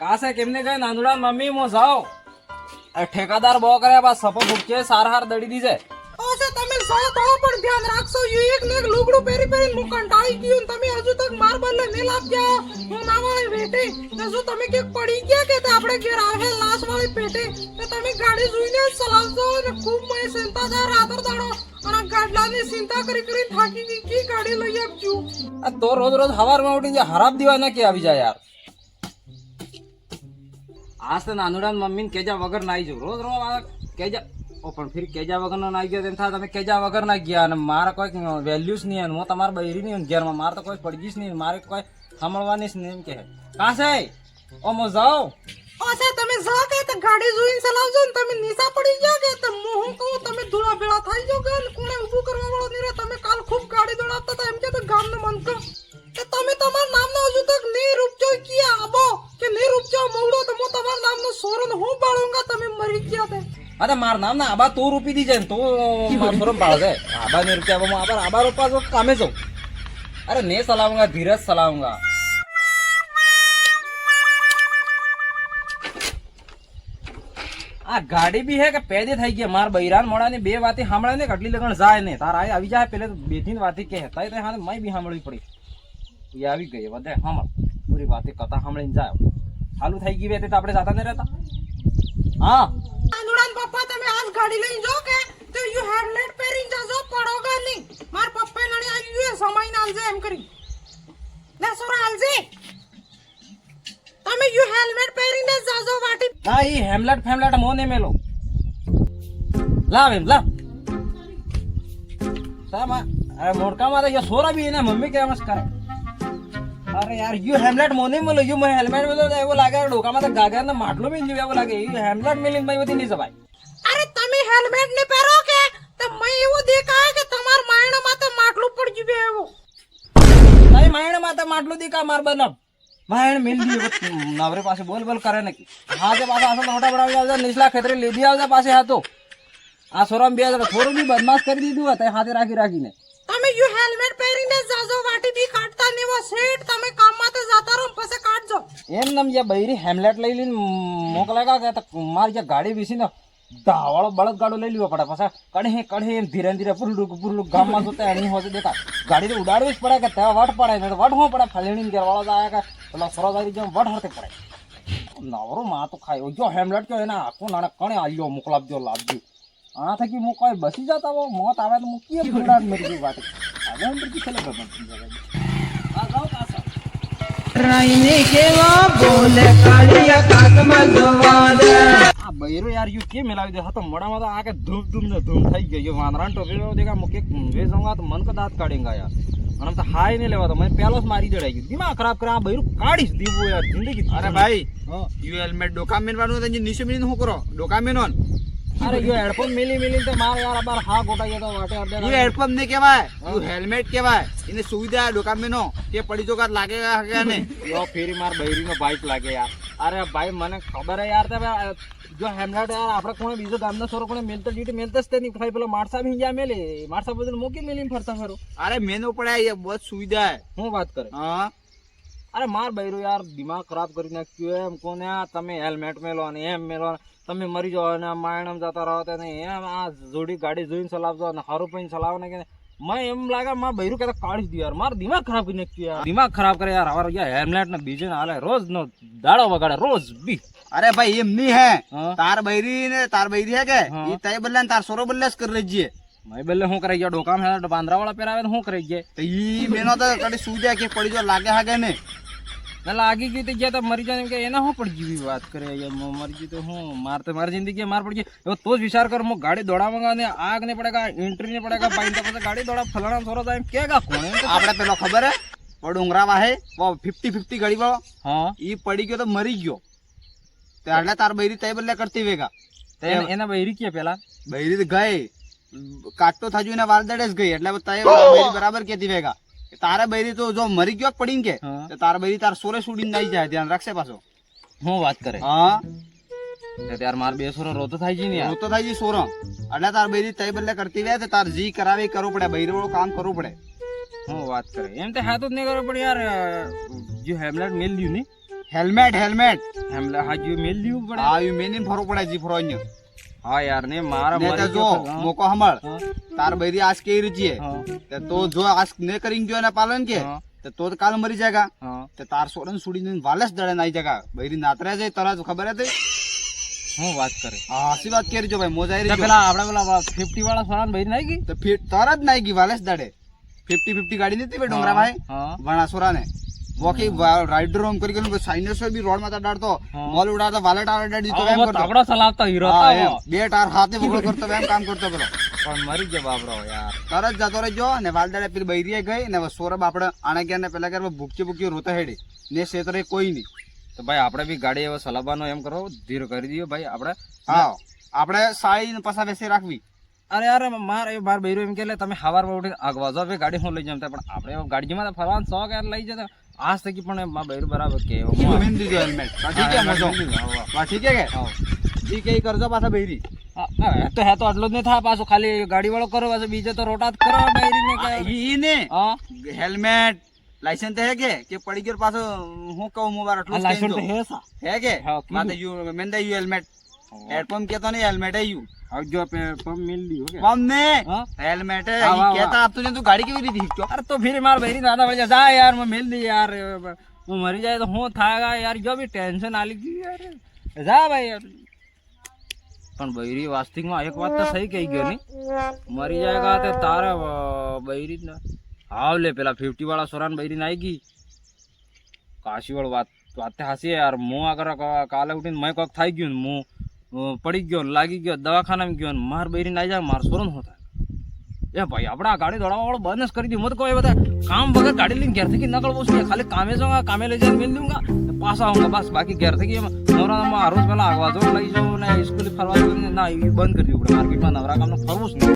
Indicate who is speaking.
Speaker 1: કાસે કેમને ગઈ નાંદુડા મમ્મી મો જાઓ ઠેકાદાર બો કરે બસ સપો ભૂકે સાર હાર દડી દીજે
Speaker 2: ઓસે તમે સૌ તો પણ ધ્યાન રાખશો યુ એક ને એક લુગડું પહેરી પહેરી હું કંટાળી ગયું તમે હજુ તક માર બદલે મેલ આપ ગયા હું ના વાળી બેટી તો શું તમે કે પડી ગયા કે આપણે ઘેર આવે લાશ વાળી પેટી તો તમે ગાડી જોઈને ચલાવજો અને ખૂબ મેં ચિંતા થાય રાતર દાડો અને ગાડલાની ચિંતા કરી કરી થાકી ગઈ કે ગાડી લઈ આપજો
Speaker 1: આ તો રોજ રોજ હવારમાં ઉઠીને હરાબ દીવાના કે આવી જાય યાર आज तो नानुड़ा मम्मी ने केजा वगर नाई जो रोज रोज केजा ओ पण फिर केजा वगर नो नाई गयो तेम था तमे केजा वगर ना गया ने मारा कोई वेल्यूज नहीं है मो तमार बहिरी नहीं घेर में मार तो कोई पड़गीस नहीं मारे कोई सामळवानी नहीं एम के है कहां से ओ मो जाओ
Speaker 2: ઓસે તમે જા કે તો ગાડી જોઈને ચલાવજો ને તમે નીચા પડી ગયા કે તો હું કહું તમે ધૂળા ભેળા થઈ જાવ કે કોણે ઊભું કરવા વાળો નહીં રે તમે કાલ ખૂબ ગાડી દોડાવતા હતા એમ કે તો ગામનો મનકો કે તમે તમાર નામનો હજુ તક નહીં રૂપજો કિયા આબો કે નહીં રૂપજો મોડો તો હું તમાર નામનો સોરન હું પાળુંગા તમે મરી ગયા તે
Speaker 1: अरे मार नाम ना आबा तू रूपी दी जाए तो मार सोरम पाल दे आबा ने रुपया वो आबा आबा रूपा जो कामे जो अरे ने सलाऊंगा धीरज सलाऊंगा आ गाड़ी भी है कि पैदे થઈ ગયા માર બૈરાન મોડા ને બે વાતે સાંભળે ને કટલી લગણ જાય ને તાર આય આવી જાય પેલે તો બે तीन વાતે કે હતા તે હાને મય બી સાંભળવી પડી એ આવી ગઈ વધે સાંભળ પૂરી વાતે કથા સાંભળીને જાય ચાલુ થઈ ગઈ વેતે તો આપણે જાતા ન રહેતા હા
Speaker 2: આનુડાન પપ્પા તમે આજ ગાડી લઈને જો કે તો યુ હેલ્મેટ પહેરીને જાજો પડોગા નહીં માર પપ્પા નણી આવ્યું એ સમય ના આલજે એમ કરી લે સોરા આલજે તમે યુ હેલ્મેટ પહેરીને જાજો વાટી
Speaker 1: ના ઈ હેમલેટ ફેમલેટ મોને મેલો લાવ એમ લા સામા અરે મોડકા માં તો યો સોરા બી એને મમ્મી કે મસ્ત કરે અરે यार यू हेमलेट मोने में यू मैं हेलमेट में तो वो लागे डोका में तो गागर ने માટલો में जीव वो लागे यू हेमलेट मिलिंग में वती नहीं सबाई
Speaker 2: અરે તમે હેલ્મેટ ને પહેરો કે તો મેં એવું દેખાય કે તમાર માયણા માથે માટલું પડી જીવે એવો
Speaker 1: नहीं मायण माता માટલું દીકા માર બનમ मायण मिल दी नवरे पासे बोल बोल करे ने हां के पास आसन मोटा बड़ा जाव निचला खेतरे ले दिया आवजा पासे हाथो आ सोरम बे થોડું બી બદમાશ કરી દીધું હતા હાથે રાખીને
Speaker 2: તમે યુ હેલ્મેટ પહેરીને જાજો વાટી બી કાઢતા નેવો સેટ તમે કામ માટે જાતા રહો પછી કાઢજો
Speaker 1: એમ નમ જે બૈરી હેમલેટ લઈ લીન મોકલેગા કે તો મારી જે ગાડી વિસીને દાવાળો બળદ ગાડો લઈ લેવો પડે પછી કડે એમ ધીરે ધીરે પુરલું ગામમાં જોતે અણી હોતે દેખા ગાડી તો ઉડાડવી જ પડે કે તે વટ પડે ને વટ હો પડે ફલેણી ઘરવાળો જાય કે પેલા સરોદારી જેમ વટ હરતે પડે નવરો માં તો ખાય જો હેમલેટ કે એના આખો નાના કણે આલ્યો મોકલાવજો લાવજો આ થકી મુ કોઈ બસી જતા હો મોત આવે તો મુકીએ ફૂડાટ મરી ગઈ વાટે હવે અંદર કી ચલે બબન આ જાવ કાસા
Speaker 3: રાઈને કેવા બોલે કાળિયા કાકમાં જોવાદ
Speaker 1: આ બૈરો યાર યુ કે મિલાવી દે હતો મોડામાં તો આ કે ધૂમ ને ધૂમ થઈ ગયો વાંદરાન ટોપી દેખા મુકે વે જાઉંગા તો મન કો દાંત કાઢेगा यार અને તો હાય ને લેવા તો મને પેલો જ મારી દેડાઈ ગયો દિમાગ ખરાબ કરે આ બૈરું કાઢીશ દીવો યાર જિંદગી
Speaker 4: અરે ભાઈ યુ હેલ્મેટ ડોકા મેનવાનું તો નીચે મેન હું કરો ડોકા મેનોન
Speaker 1: અરે યો હેડફોન મિલી તો માર યાર બાર હા ગોટા ગયો તો વાટે અડે
Speaker 4: યુ હેડફોન ને કહેવાય યુ હેલ્મેટ કહેવાય એને સુવિધા ડોકા મેનો કે પડી જો કાત લાગેગા કે ને
Speaker 1: યો ફેરી માર બૈરીનો બાઈક લાગે યાર અરે ભાઈ મને ખબર હે યાર તે જો હેમલેટ યાર આપણે કોણે બીજો ગામનો સોરો કોણે મેલતા જીટી મેલતા જ નહીં ખાઈ પેલો મારસા ભી જા મેલે મારસા બદલ મોકી મેલીને ફરતા ફરો
Speaker 4: અરે મેનો પડે એ બહુ સુવિધા હે
Speaker 1: હું વાત કરે
Speaker 4: હા
Speaker 1: અરે માર બૈરો યાર દિમાગ ખરાબ કરી નાખ્યો એમ કોને આ તમે હેલ્મેટ મેલો અને એમ મેલો તમે મરી જાઓ અને માયણમ જતા રહો તો એમ આ જોડી ગાડી જોઈને ચલાવજો અને હારું પૈન ચલાવો ને કે मैं एम लागा मां बहिरू के काढी दी यार मार दिमाग खराब करने की यार दिमाग खराब करे यार हमारा ये हेमलेट ने बीजे ना हाले रोज नो दाड़ो वगाड़े रोज बी
Speaker 4: अरे भाई एम नहीं है
Speaker 1: हाँ?
Speaker 4: तार बहिरी है के
Speaker 1: हाँ?
Speaker 4: ये तय बल्ले तार सोरो बल्लेस कर लीजिए
Speaker 1: मैं बल्ले हूं करे ये डोका में बांद्रा वाला पेरावे हूं करे ये
Speaker 4: तो ई मेनो तो कड़ी सूझे के पड़ी जो लागे हागे ने
Speaker 1: ना लागी गई तो ये तो मरी जाने के एना हो पड़ जी बात करे ये मर जी तो हूं मारते मार जिंदगी मार पड़ गई वो तो विचार कर मो गाड़ी दौड़ावांगा ने आग नहीं पड़ेगा एंट्री नहीं पड़ेगा बाइन तो गाड़ी दौड़ा फलाना सोरो जाए केगा कोण
Speaker 4: आपड़े पेलो खबर है वो डोंगरा वाहे वो 50-50 गाड़ी वाળો
Speaker 1: हां
Speaker 4: ई पड़ी गयो तो मरी गयो ते आटला तार बहिरी तय बल्ले करती वेगा
Speaker 1: एना बहिरी के पेला
Speaker 4: बहिरी तो गए काटतो थाजू ने वाल दडेस गई એટલે તય બહિરી બરાબર કેતી વેગા तारा बहिरी तो जो मरी गयो पड़ी के तो तारा बहिरी तार सोरे सुडी नहीं जाए ध्यान रखसे पाछो
Speaker 1: હું વાત કરે
Speaker 4: हां
Speaker 1: ते यार मार બે સોરો રોતો થાય જી ને યાર
Speaker 4: रोतो थाई जी सोरो એટલે તાર બહિરી તય બલ્લે કરતી વે તો તાર જી કરાવે કરવું પડે બહિરી વાળો કામ કરવું પડે
Speaker 1: હું વાત કરે એમ તો હાથ જ નહીં કરવો પડે યાર જો હેમલેટ મેલ દીયું ને
Speaker 4: હેલ્મેટ
Speaker 1: હેમલેટ હાજી મેલ દીવું પડે
Speaker 4: આ યુ મેની ફરો પડે જી ફરો અહીંયા
Speaker 1: હા યાર ને મારા
Speaker 4: ને
Speaker 1: મરી
Speaker 4: તે જો
Speaker 1: ગયો તો, હા.
Speaker 4: મોકો હમળ
Speaker 1: હા.
Speaker 4: તાર બૈરી આજ કે રહી છે
Speaker 1: હા.
Speaker 4: તે તો જો આજ ને કરી ગયો ને પાલન કે
Speaker 1: હા.
Speaker 4: તો કાલ મરી જાયગા
Speaker 1: હા
Speaker 4: તે તાર સોડન સુડીને વાલેસ દડે નાઈ જાયગા બૈરી નાતરે જાય તરત ખબર હતી
Speaker 1: હું વાત કરે
Speaker 4: હા હાસી વાત કરી જો ભાઈ મોજાઈ
Speaker 1: તો
Speaker 4: રહી
Speaker 1: પેલા આપણે પેલા 50 વાળા સોરાન ભાઈ નાઈ ગઈ
Speaker 4: તો ફીટ તરત નાઈ ગઈ વાલેસ દડે 50 ગાડી નથી બે ડોંગરા ભાઈ
Speaker 1: હા
Speaker 4: વણાસોરા ને વોકી રાઇડર ઓમ કરી ગયું સાઇનસર બી રોડ માં ડાડતો
Speaker 1: હા.
Speaker 4: મોલ ઉડાડતો વાલેટ આડાડી તો એમ
Speaker 1: આવો
Speaker 4: કરતો
Speaker 1: તગડો ચલાવતો હીરો
Speaker 4: હા,
Speaker 1: હતો
Speaker 4: એમ. બે ટાર હાથે પકડો કરતો એમ કામ કરતો પેલો
Speaker 1: પણ મરી ગયો બાબરો યાર
Speaker 4: તરત જતો રહેજો ને વાલદાડે પેલી બૈરીએ ગઈ ને હવે સોરબ આપણે આણે ગયા ને પેલા કે ભૂખી રોતા હેડી ને શેતરે કોઈ નહીં
Speaker 1: તો ભાઈ આપણે બી ગાડી એવો સલાબાનો એમ કરો ધીરો કરી દઈએ ભાઈ આપણે
Speaker 4: હા આપણે સાળી ને પસા બેસી રાખવી
Speaker 1: અરે યાર માર બૈરો એમ કે લે તમે હવારમાં ઉઠીને આગવા જાવ ભાઈ ગાડી હું લઈ જમતા પણ આપણે ગાડીમાં ફરવાનું શોખ યાર લઈ જતા આજ તકી પણ માર બૈરો બરાબર કે
Speaker 4: મેં દીધો હેલ્મેટ ઠીક છે મોજો હા ઠીક છે કે ઠીક છે ઈ કરજો પાછા બૈરી
Speaker 1: તો હે તો આટલો જ નહીં થાય પાછું ખાલી ગાડી વાળો કરો પાછું બીજો તો રોટા જ કરો બૈરીને કે
Speaker 4: ઈ ને
Speaker 1: હા
Speaker 4: હેલ્મેટ લાયસન્સ તો હે કે પડી ગયો પાછો હું કહું મોબાઈલ
Speaker 1: આ
Speaker 4: આટલું
Speaker 1: લાયસન્સ તો હે સા
Speaker 4: હે કે
Speaker 1: હા, કીધું.
Speaker 4: માતે યુ મેં દે યુ હેલ્મેટ હેડપંપ કેતો નહીં હેલ્મેટ હે યુ
Speaker 1: આવજો પંપ મિલ દી ઓકે
Speaker 4: પંપ ને
Speaker 1: હા?
Speaker 4: હેલ્મેટ હે
Speaker 1: હા,
Speaker 4: ઈ
Speaker 1: વાહ,
Speaker 4: કેતા આપતું ને તું ગાડી કેવી રીતે શીખ્યો
Speaker 1: અરે તો ફિર માર બૈરી દાદા વજે જા યાર मैं मिल दी यार હું મરી જાય તો હું થાયગા યાર જો બી ટેન્શન આલી ગયું યાર જા ભાઈ યાર પણ બૈરી વાસ્તવિકમાં એક વાત તો સહી કહી ગયો ની મરી જાયગા તે તારે બૈરી જ ના હાવ લે પેલા 50 વાળા સોરાન બૈરી ના આવી ગઈ કાશી વાળો વાત હાસી યાર હું આગળ કાલે ઉઠીને મેં કોક થઈ ગયું ને હું પડી ગયો ને લાગી ગયો દવાખાનામાં ગયો ને માર બૈરી ના જાય માર સોરન હોતા એ ભાઈ આપણે આ ગાડી દોડાવવા વાળો બંધ જ કરી દી મત કોઈ બધા કામ વગર ગાડી લઈને ઘેર થી નકળવું છે ખાલી કામે જાઉંગા કામે લઈ જઈને મિલ દઉંગા પાછા આऊंगा બસ બાકી ઘેર થી નવરામાં રોજ પેલા આગવા જો લઈ જાઉં ને સ્કૂલે ફરવા જવું ના એ બંધ કરી દીધું માર્કેટમાં નવરા કામનું ફરવું જ નહીં